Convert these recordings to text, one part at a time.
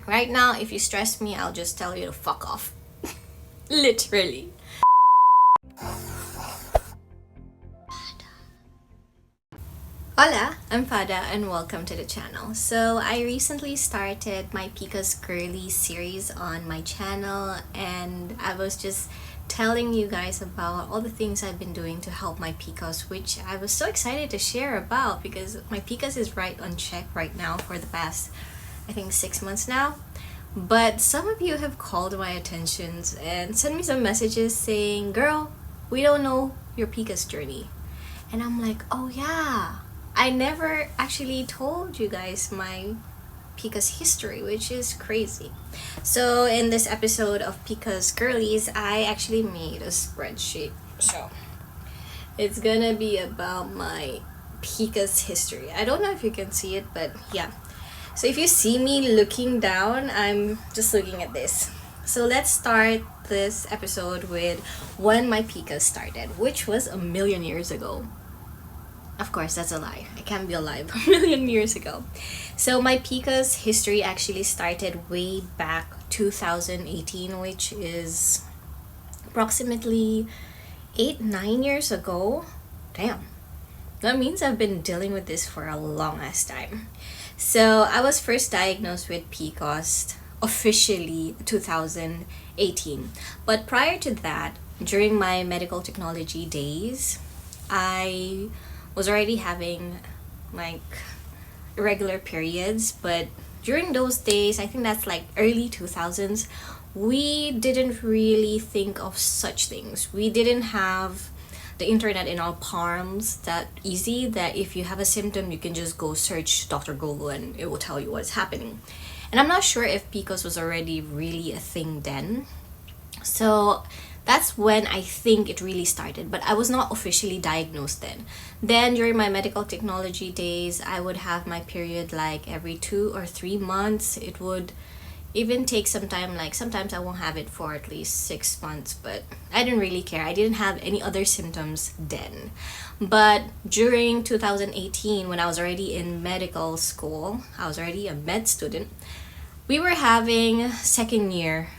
Right now, if you stress me, I'll just tell you to fuck off. Literally. Hola, I'm Fada and welcome to the channel. So I recently started my PCOS Girlies series on my channel, and I was just telling you guys about all the things I've been doing to help my PCOS, which I was so excited to share about because my PCOS is right on check right now for the past, I think, 6 months now. But some of you have called my attentions and sent me some messages saying, girl, we don't know your PCOS journey. And I'm like, oh yeah, I never actually told you guys my PCOS history, which is crazy. So in this episode of PCOS Girlies, I actually made a spreadsheet. So it's gonna be about my PCOS history. I don't know if you can see it, but yeah. So if you see me looking down, I'm just looking at this. So let's start this episode with when my PCOS started, which was a million years ago. Of course, that's a lie. I can't be alive a million years ago. So my PCOS history actually started way back 2018, which is approximately 8-9 years ago. Damn. That means I've been dealing with this for a long ass time. So I was first diagnosed with PCOS officially 2018. But prior to that, during my medical technology days, I was already having like irregular periods, but during those days, I think that's like early 2000s, we didn't really think of such things. We didn't have the internet in our palms that easy that if you have a symptom, you can just go search Dr. Google and it will tell you what's happening. And I'm not sure if PCOS was already really a thing then. So that's when I think it really started, but I was not officially diagnosed then. Then during my medical technology days, I would have my period like every 2 or 3 months. It would even take some time, like sometimes I won't have it for at least 6 months, but I didn't really care. I didn't have any other symptoms then. But during 2018, when I was already in medical school, I was already a med student, we were having second year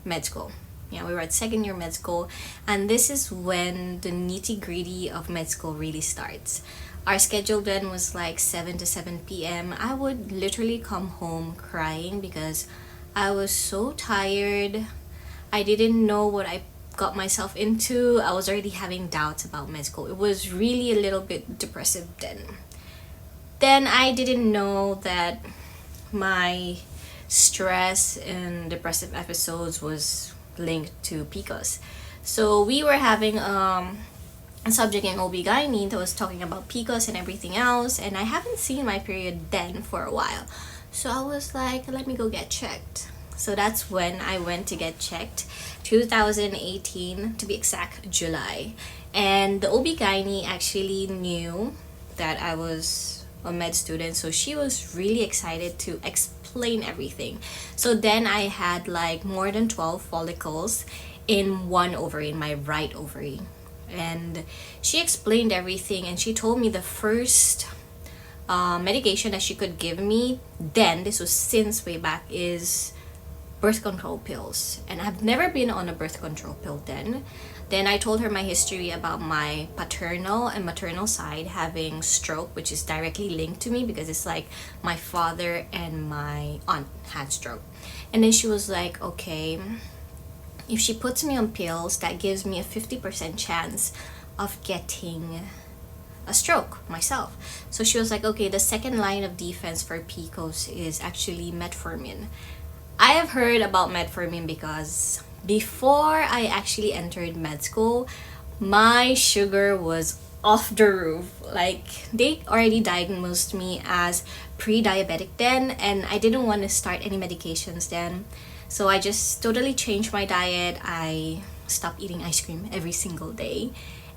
med school. Yeah, we were at second year med school, and this is when the nitty-gritty of med school really starts. Our schedule then was like 7 to 7 p.m. I would literally come home crying because I was so tired. I didn't know what I got myself into. I was already having doubts about med school. It was really a little bit depressive then. Then I didn't know that my stress and depressive episodes was linked to PCOS. So we were having a subject in OB-GYN that was talking about PCOS and everything else, and I haven't seen my period then for a while. So I was like, let me go get checked. So that's when I went to get checked, 2018 to be exact, July. And the OB-GYN actually knew that I was a med student, so she was really excited to explain everything. So then I had like more than 12 follicles in one ovary, in my right ovary. And she explained everything, and she told me the first medication that she could give me then, this was since way back, is birth control pills. And I've never been on a birth control pill then. Then I told her my history about my paternal and maternal side having stroke, which is directly linked to me because it's like my father and my aunt had stroke. And then she was like, okay, if she puts me on pills, that gives me a 50% chance of getting a stroke myself. So she was like, okay, the second line of defense for PCOS is actually metformin. I have heard about metformin because before I actually entered med school, my sugar was off the roof. Like, they already diagnosed me as pre-diabetic then, and I didn't want to start any medications then. So I just totally changed my diet. I stopped eating ice cream every single day,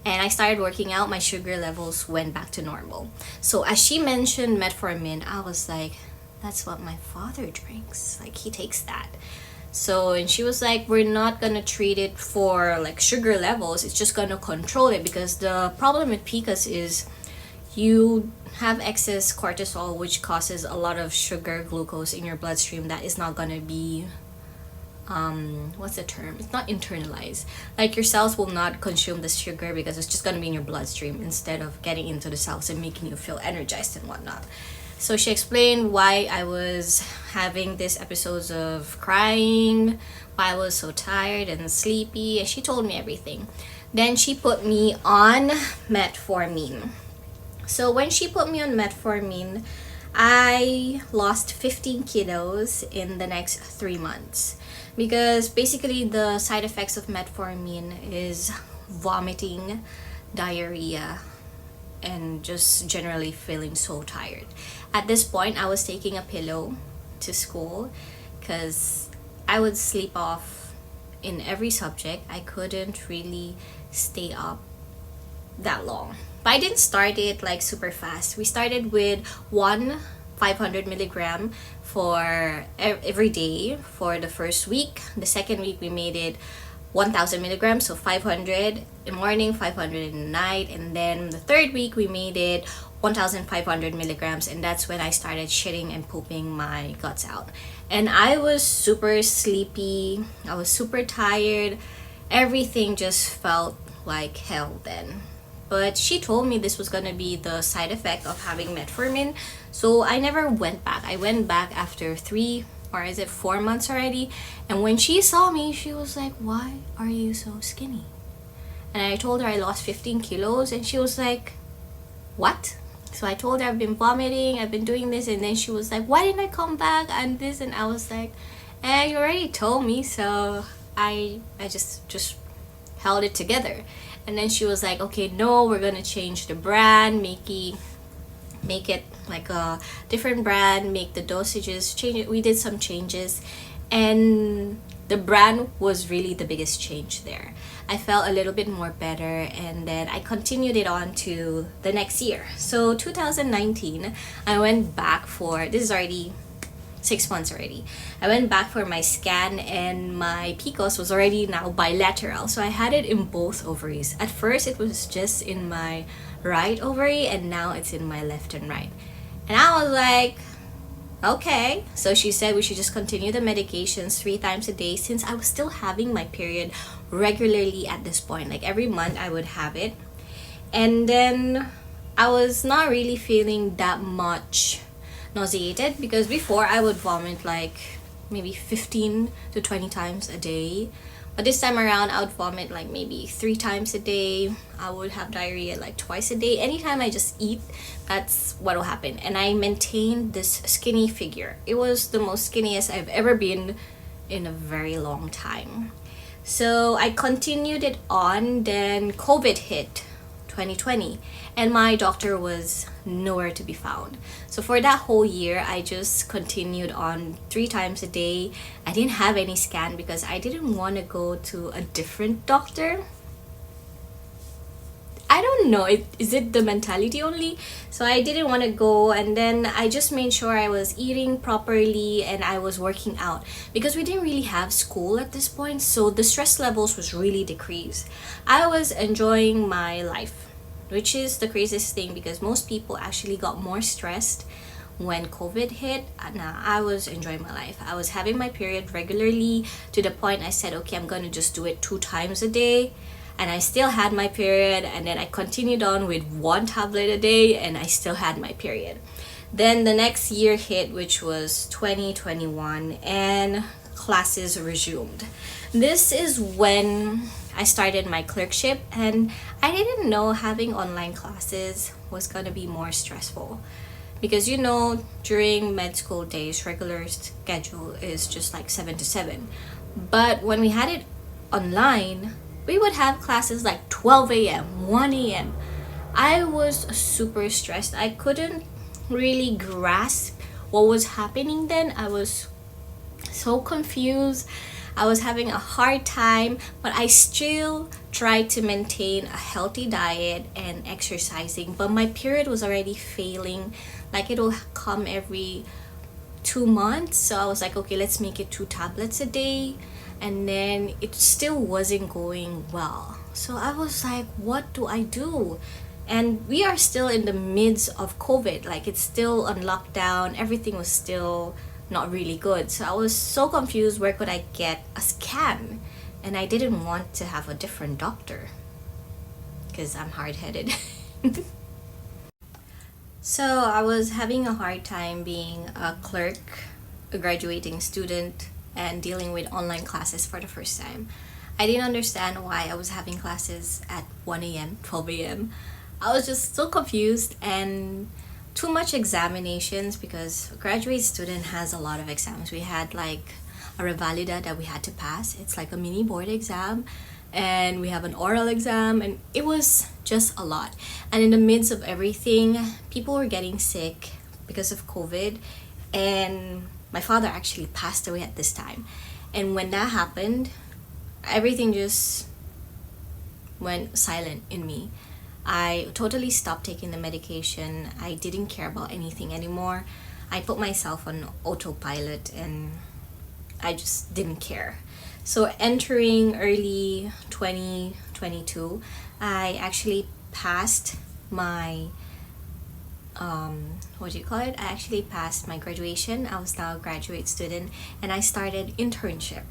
and I started working out. My sugar levels went back to normal. So as she mentioned metformin, I was like, that's what my father drinks. Like, he takes that. So, and she was like, we're not gonna treat it for like sugar levels, it's just gonna control it, because the problem with PCOS is you have excess cortisol, which causes a lot of sugar glucose in your bloodstream that is not gonna be what's the term, it's not internalized, like your cells will not consume the sugar because it's just going to be in your bloodstream instead of getting into the cells and making you feel energized and whatnot. So she explained why I was having these episodes of crying, why I was so tired and sleepy, and she told me everything. Then she put me on metformin. So when she put me on metformin, I lost 15 kilos in the next 3 months, because basically the side effects of metformin is vomiting, diarrhea, and just generally feeling so tired. At this point, I was taking a pillow to school because I would sleep off in every subject. I couldn't really stay up that long. But I didn't start it like super fast. We started with 500 milligram for every day for the first week. The second week we made it 1000 milligrams, so 500 in the morning, 500 in the night, and then the third week we made it 1500 milligrams, and that's when I started shitting and pooping my guts out. And I was super sleepy, I was super tired, everything just felt like hell then. But she told me this was gonna be the side effect of having metformin, so I never went back. I went back after 4 months already, and when she saw me, she was like, "Why are you so skinny?" And I told her I lost 15 kilos, and she was like, "What?" So I told her I've been vomiting, I've been doing this, and then she was like, "Why didn't I come back and this?" And I was like, you already told me, so I just held it together. And then she was like, "Okay, no, we're gonna change the brand, make it like a different brand, make the dosages, change it." We did some changes, and the brand was really the biggest change there. I felt a little bit more better, and then I continued it on to the next year. So 2019, I went back for, this is already 6 months already. I went back for my scan, and my PCOS was already now bilateral. So I had it in both ovaries. At first it was just in my right ovary, and now it's in my left and right. And I was like, okay. So she said we should just continue the medications 3 times a day, since I was still having my period regularly at this point. Like every month I would have it. And then I was not really feeling that much nauseated, because before I would vomit like maybe 15 to 20 times a day, but this time around I would vomit like maybe 3 times a day. I would have diarrhea like twice a day. Anytime I just eat, that's what will happen. And I maintained this skinny figure. It was the most skinniest I've ever been in a very long time. So I continued it on. Then COVID hit, 2020, and my doctor was nowhere to be found. So for that whole year, I just continued on 3 times a day. I didn't have any scan because I didn't want to go to a different doctor. I don't know, is it the mentality only? So I didn't want to go, and then I just made sure I was eating properly and I was working out, because we didn't really have school at this point, so the stress levels was really decreased. I was enjoying my life, which is the craziest thing, because most people actually got more stressed when COVID hit. Nah, I was enjoying my life. I was having my period regularly, to the point I said, okay, I'm gonna just do it 2 times a day. And I still had my period, and then I continued on with 1 tablet a day, and I still had my period. Then the next year hit, which was 2021, and classes resumed. This is when I started my clerkship, and I didn't know having online classes was gonna be more stressful, because during med school days, regular schedule is just like 7 to 7. But when we had it online, we would have classes like 12 a.m., 1 a.m. I was super stressed. I couldn't really grasp what was happening then. I was so confused. I was having a hard time, but I still tried to maintain a healthy diet and exercising. But my period was already failing. Like it'll come every 2 months. So I was like, okay, let's make it 2 tablets a day. And then it still wasn't going well. So I was like, what do I do? And we are still in the midst of COVID. Like, it's still on lockdown. Everything was still not really good. So I was so confused, where could I get a scan? And I didn't want to have a different doctor because I'm hard-headed. So I was having a hard time being a clerk, a graduating student, and dealing with online classes for the first time. I didn't understand why I was having classes at 1 a.m., 12 a.m. I was just so confused, and too much examinations because a graduate student has a lot of exams. We had like a revalida that we had to pass. It's like a mini board exam, and we have an oral exam, and it was just a lot. And in the midst of everything, people were getting sick because of COVID, and my father actually passed away at this time. And when that happened, everything just went silent in me. I totally stopped taking the medication. I didn't care about anything anymore. I put myself on autopilot, and I just didn't care. So entering early 2022, I actually passed my what do you call it? I actually passed my graduation. I was now a graduate student, and I started internship.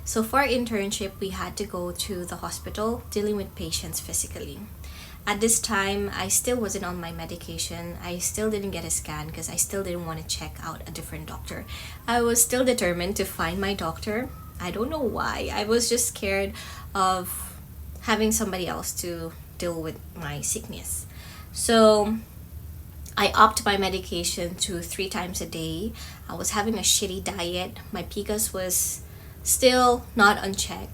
So for internship, we had to go to the hospital dealing with patients physically. At this time, I still wasn't on my medication. I still didn't get a scan because I still didn't want to check out a different doctor. I was still determined to find my doctor. I don't know why. I was just scared of having somebody else to deal with my sickness. So I upped my medication to 3 times a day. I was having a shitty diet. My PCOS was still not on check.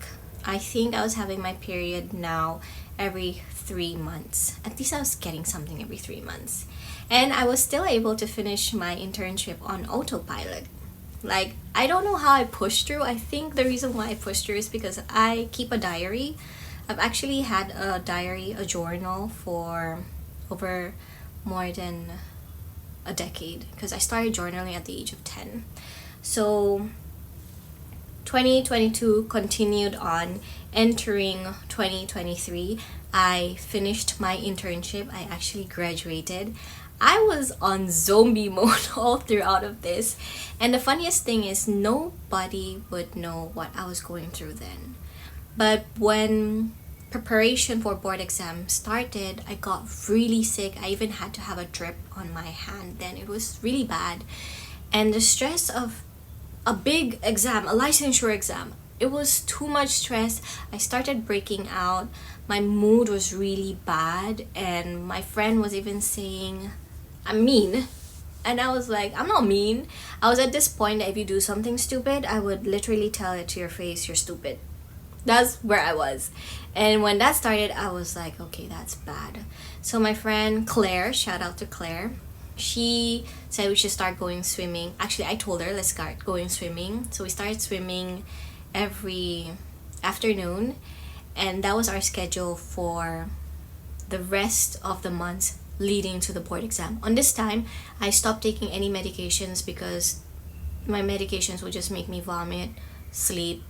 I think I was having my period now every 3 months. At least I was getting something every 3 months. And I was still able to finish my internship on autopilot. Like, I don't know how I pushed through. I think the reason why I pushed through is because I keep a diary. I've actually had a diary, a journal, for over more than a decade because I started journaling at the age of 10. So 2022 continued on. Entering 2023, I finished my internship. I actually graduated. I was on zombie mode all throughout of this. And the funniest thing is, nobody would know what I was going through then. But when preparation for board exam started, I got really sick. I even had to have a drip on my hand then. It was really bad. And the stress of a big exam, a licensure exam, it was too much stress. I started breaking out. My mood was really bad, and my friend was even saying I'm mean. And I was like, I'm not mean. I was at this point that if you do something stupid, I would literally tell it to your face, you're stupid. That's where I was. And when that started, I was like, okay, that's bad. So my friend Claire, shout out to Claire, she said we should start going swimming. Actually, I told her, let's start going swimming. So we started swimming every afternoon, and that was our schedule for the rest of the months leading to the board exam. On this time, I stopped taking any medications because my medications would just make me vomit, sleep,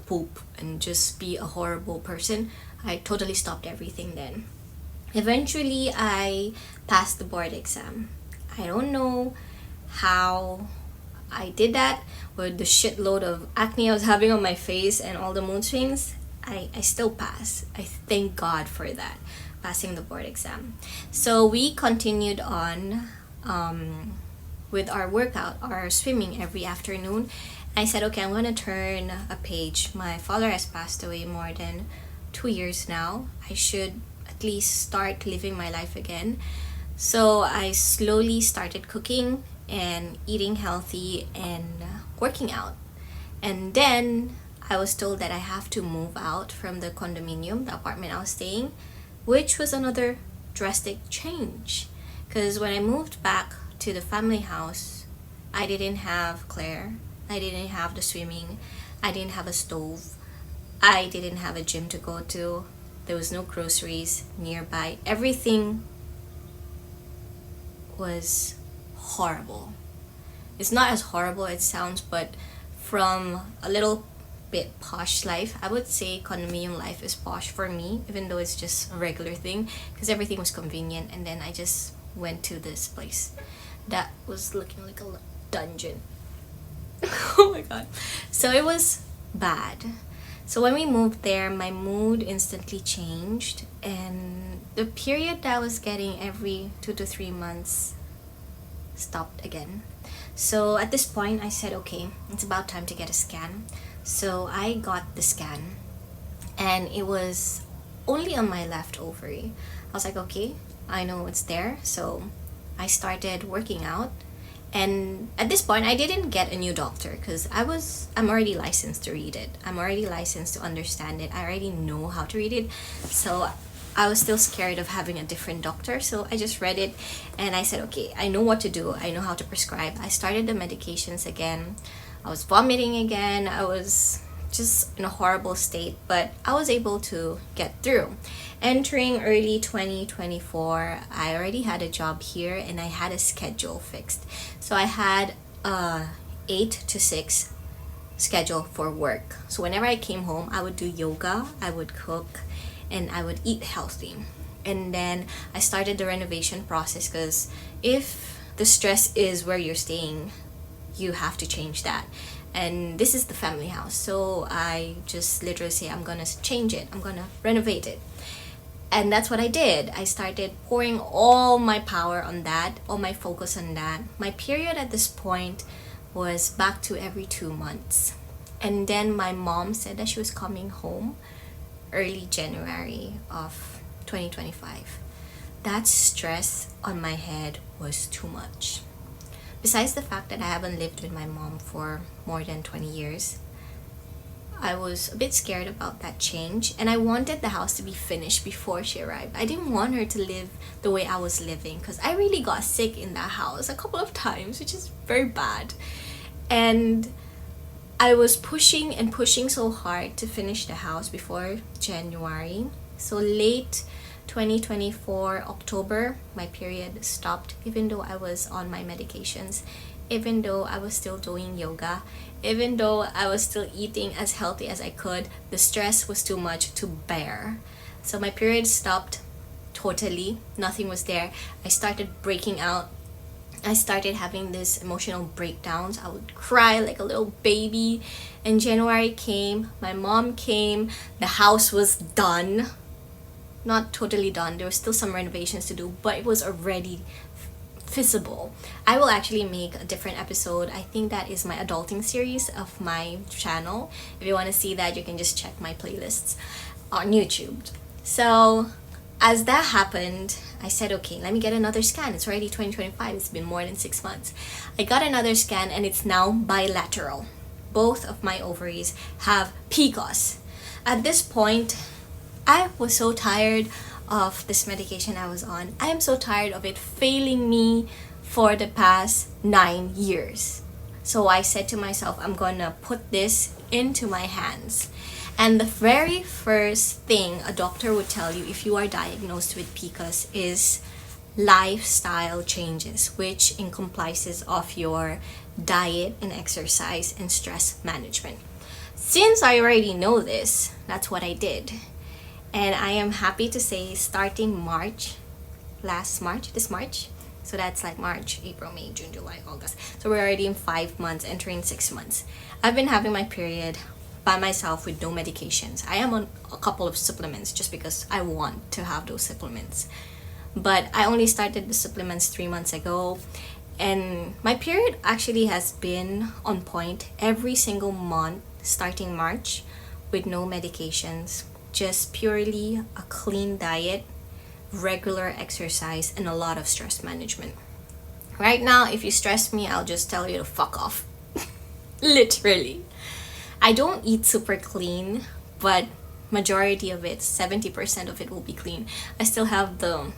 poop, and just be a horrible person. I totally stopped everything then. Eventually, I passed the board exam. I don't know how I did that with the shitload of acne I was having on my face and all the mood swings. I still passed. I thank God for that, passing the board exam. So we continued on with our workout, our swimming every afternoon. I said, okay, I'm going to turn a page. My father has passed away more than 2 years now. I should at least start living my life again. So I slowly started cooking and eating healthy and working out. And then I was told that I have to move out from the condominium, the apartment I was staying, which was another drastic change. Because when I moved back to the family house, I didn't have Claire. I didn't have the swimming. I didn't have a stove. I didn't have a gym to go to. There was no groceries nearby. Everything was horrible. It's not as horrible as it sounds, but from a little bit posh life. I would say condominium life is posh for me, even though it's just a regular thing, because everything was convenient. And then I just went to this place that was looking like a dungeon. Oh my god. So it was bad. So when we moved there, my mood instantly changed, and the period that I was getting every 2 to 3 months stopped again. So at this point, I said, okay, it's about time to get a scan. So I got the scan, and it was only on my left ovary. I was like, okay, I know it's there. So I started working out. And at this point, I didn't get a new doctor because I'm already licensed to read it. I'm already licensed to understand it. I already know how to read it. So I was still scared of having a different doctor. So I just read it and I said, okay, I know what to do. I know how to prescribe. I started the medications again. I was vomiting again. I was just in a horrible state, but I was able to get through. Entering early 2024, I already had a job here and I had a schedule fixed. So I had a 8 to 6 schedule for work. So whenever I came home, I would do yoga, I would cook, and I would eat healthy. And then I started the renovation process, because if the stress is where you're staying, you have to change that. And this is the family house, so I just literally say, I'm gonna change it, I'm gonna renovate it. And that's what I did. I started pouring all my power on that, all my focus on that. My period at this point was back to every 2 months. And then my mom said that she was coming home early January of 2025. That stress on my head was too much. Besides the fact that I haven't lived with my mom for more than 20 years, I was a bit scared about that change, and I wanted the house to be finished before she arrived. I didn't want her to live the way I was living, because I really got sick in that house a couple of times, which is very bad. And I was pushing and pushing so hard to finish the house before January. So late 2024 October, my period stopped, even though I was on my medications, even though I was still doing yoga, even though I was still eating as healthy as I could. The stress was too much to bear. So my period stopped totally. Nothing was there. I started breaking out. I started having these emotional breakdowns. I would cry like a little baby. And January came, my mom came, the house was done. Not totally done. There was still some renovations to do, but it was already feasible. I will actually make a different episode. I think that is my adulting series of my channel. If you want to see that, you can just check my playlists on YouTube. So as that happened, I said, okay, let me get another scan. It's already 2025. It's been more than 6 months. I got another scan, and it's now bilateral. Both of my ovaries have PCOS. At this point, I was so tired of this medication I was on. I am so tired of it failing me for the past 9 years. So I said to myself, I'm gonna put this into my hands. And the very first thing a doctor would tell you if you are diagnosed with PCOS is lifestyle changes, which encompasses of your diet and exercise and stress management. Since I already know this, that's what I did. And I am happy to say, starting this March, so that's like March, April, May, June, July, August. So we're already in 5 months, entering 6 months. I've been having my period by myself with no medications. I am on a couple of supplements just because I want to have those supplements. But I only started the supplements 3 months ago. And my period actually has been on point every single month starting March with no medications. Just purely a clean diet, regular exercise, and a lot of stress management. Right now, if you stress me, I'll just tell you to fuck off. Literally. I don't eat super clean, but majority of it, 70% of it will be clean. I still have the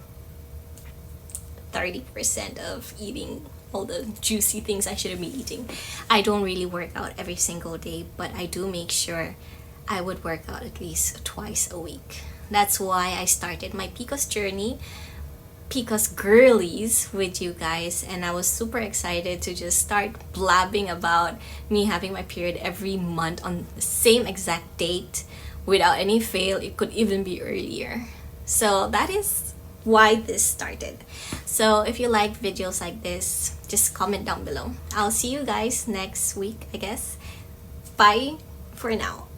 30% of eating all the juicy things I shouldn't be eating. I don't really work out every single day, but I do make sure I would work out at least twice a week. That's why I started my PCOS journey, PCOS girlies with you guys, and I was super excited to just start blabbing about me having my period every month on the same exact date without any fail. It could even be earlier. So that is why this started. So if you like videos like this, just comment down below. I'll see you guys next week, I guess. Bye for now.